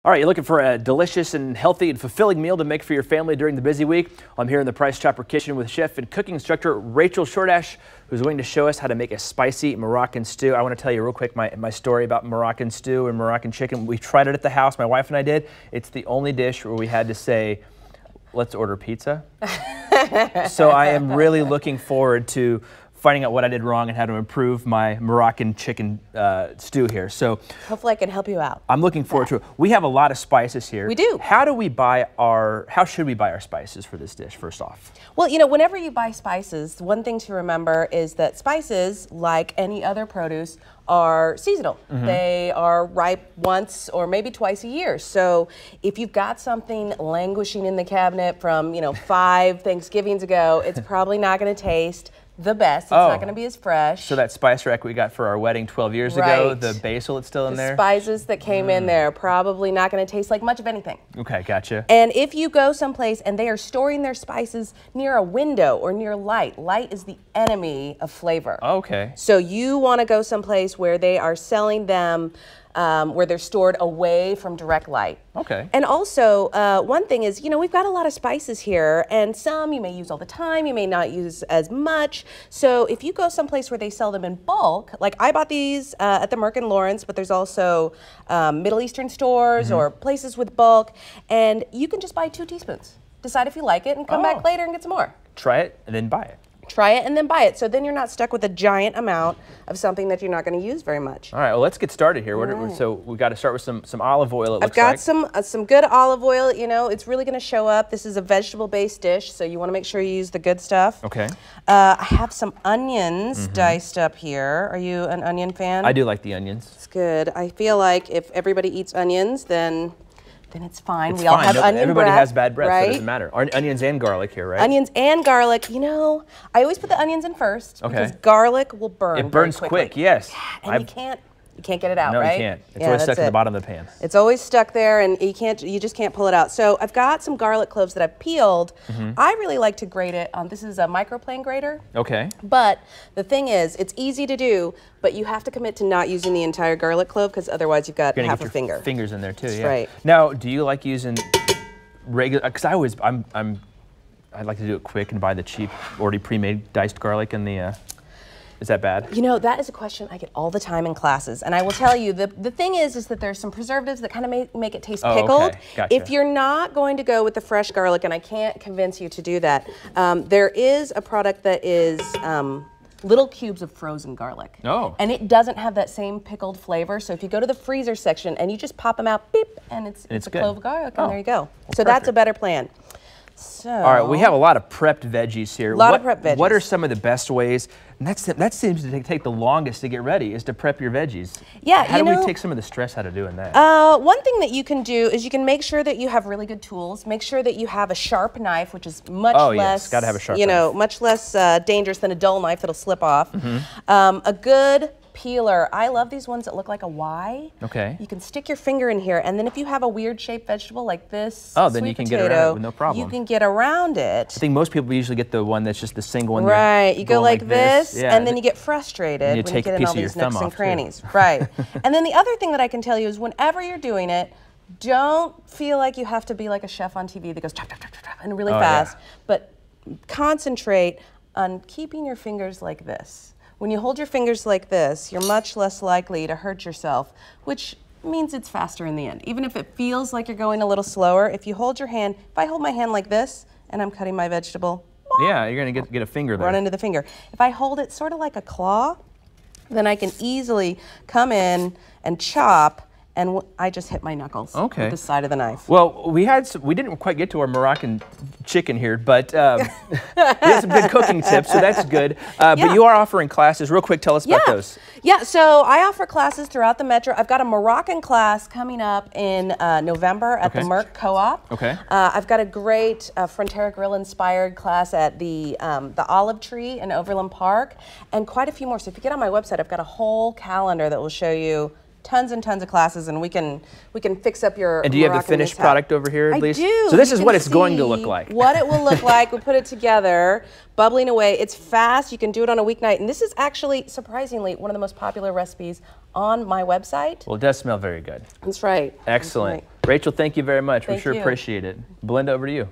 All right, you're looking for a delicious and healthy and fulfilling meal to make for your family during the busy week? I'm here in the Price Chopper kitchen with chef and cooking instructor Rachel Ciordas, who's going to show us how to make a spicy Moroccan stew. I want to tell you real quick my story about Moroccan stew and Moroccan chicken. We tried it at the house, my wife and I did. It's the only dish where we had to say, let's order pizza. So I am really looking forward to finding out what I did wrong and how to improve my Moroccan chicken stew here. So hopefully I can help you out. I'm looking forward to it. We have a lot of spices here. We do. How should we buy our spices for this dish, first off? Well, you know, whenever you buy spices, one thing to remember is that spices, like any other produce, are seasonal. They are ripe once or maybe twice a year. So if you've got something languishing in the cabinet from, 5 Thanksgivings ago, it's probably not going to taste the best. It's not going to be as fresh. So that spice rack we got for our wedding 12 years ago, the basil that's still in there? The spices that came in there, probably not going to taste like much of anything. Okay, gotcha. And if you go someplace and they are storing their spices near a window or near light, light is the enemy of flavor. Okay. So you want to go someplace where they are selling them, where they're stored away from direct light. Okay. And also, one thing is, we've got a lot of spices here, and some you may use all the time, you may not use as much. So if you go someplace where they sell them in bulk, like I bought these at the Moroccan Lawrence, but there's also Middle Eastern stores or places with bulk, and you can just buy 2 teaspoons. Decide if you like it and come back later and get some more. Try it and then buy it. Try it and then buy it. So then you're not stuck with a giant amount of something that you're not going to use very much. All right, well, let's get started here. So we've got to start with some olive oil, it looks like. I've got some good olive oil. It's really going to show up. This is a vegetable-based dish, so you want to make sure you use the good stuff. Okay. I have some onions diced up here. Are you an onion fan? I do like the onions. It's good. I feel like if everybody eats onions, then it's fine. We all have onion Everybody breath, has bad breath, right? so it doesn't matter. Onions and garlic here, right? Onions and garlic. I always put the onions in first because garlic will burn. It burns quick, yes. And you can't get it out, no, right? No, you can't. It's always stuck in the bottom of the pan. It's always stuck there, and you just can't pull it out. So I've got some garlic cloves that I've peeled. I really like to grate it on, this is a microplane grater. Okay. But the thing is, it's easy to do, but you have to commit to not using the entire garlic clove because otherwise you've got half a finger. Fingers in there too, That's yeah. right. Now, do you like using regular, because I like to do it quick and buy the cheap, already pre-made diced garlic in the, is that bad? That is a question I get all the time in classes. And I will tell you, the thing is that there's some preservatives that kind of make it taste pickled. Okay. Gotcha. If you're not going to go with the fresh garlic, and I can't convince you to do that, there is a product that is little cubes of frozen garlic. Oh. And it doesn't have that same pickled flavor. So if you go to the freezer section and you just pop them out, beep, and it's a clove of garlic, and there you go. So that's a better plan. So, all right, we have a lot of prepped veggies here. A lot of prepped veggies. What are some of the best ways? And that seems to take the longest to get ready, is to prep your veggies. Yeah, How do we take some of the stress out of doing that? One thing that you can do is you can make sure that you have really good tools. Make sure that you have a sharp knife, which is much less, gotta have a sharp knife. much less dangerous than a dull knife that'll slip off. A good peeler. I love these ones that look like a Y. Okay. You can stick your finger in here, and then if you have a weird shaped vegetable like this, then you can get around it with no problem. You can get around it. I think most people usually get the one that's just the single one. Right. You go like this, and then you get frustrated when you get in all these nooks and crannies. Right. And then the other thing that I can tell you is whenever you're doing it, don't feel like you have to be like a chef on TV that goes chop, chop, chop, chop, and really fast, but concentrate on keeping your fingers like this. When you hold your fingers like this, you're much less likely to hurt yourself, which means it's faster in the end. Even if it feels like you're going a little slower, if you hold your hand, if I hold my hand like this and I'm cutting my vegetable, yeah, you're gonna get a finger there. Run into the finger. If I hold it sort of like a claw, then I can easily come in and chop, and I just hit my knuckles with the side of the knife. Well, we didn't quite get to our Moroccan chicken here, but we had some good cooking tips, so that's good. But you are offering classes. Real quick, tell us about those. Yeah, so I offer classes throughout the metro. I've got a Moroccan class coming up in November at the Merck Co-op. Okay. I've got a great Frontera Grill-inspired class at the Olive Tree in Overland Park, and quite a few more. So if you get on my website, I've got a whole calendar that will show you tons and tons of classes, and we can fix up your And do you have the finished product over here at least? I do. So this is what it's going to look like. What it will look like. We put it together, bubbling away. It's fast. You can do it on a weeknight. And this is actually, surprisingly, one of the most popular recipes on my website. Well, it does smell very good. That's right. Excellent. That's right. Rachel, thank you very much. We Thank sure you. appreciate it. Belinda, over to you.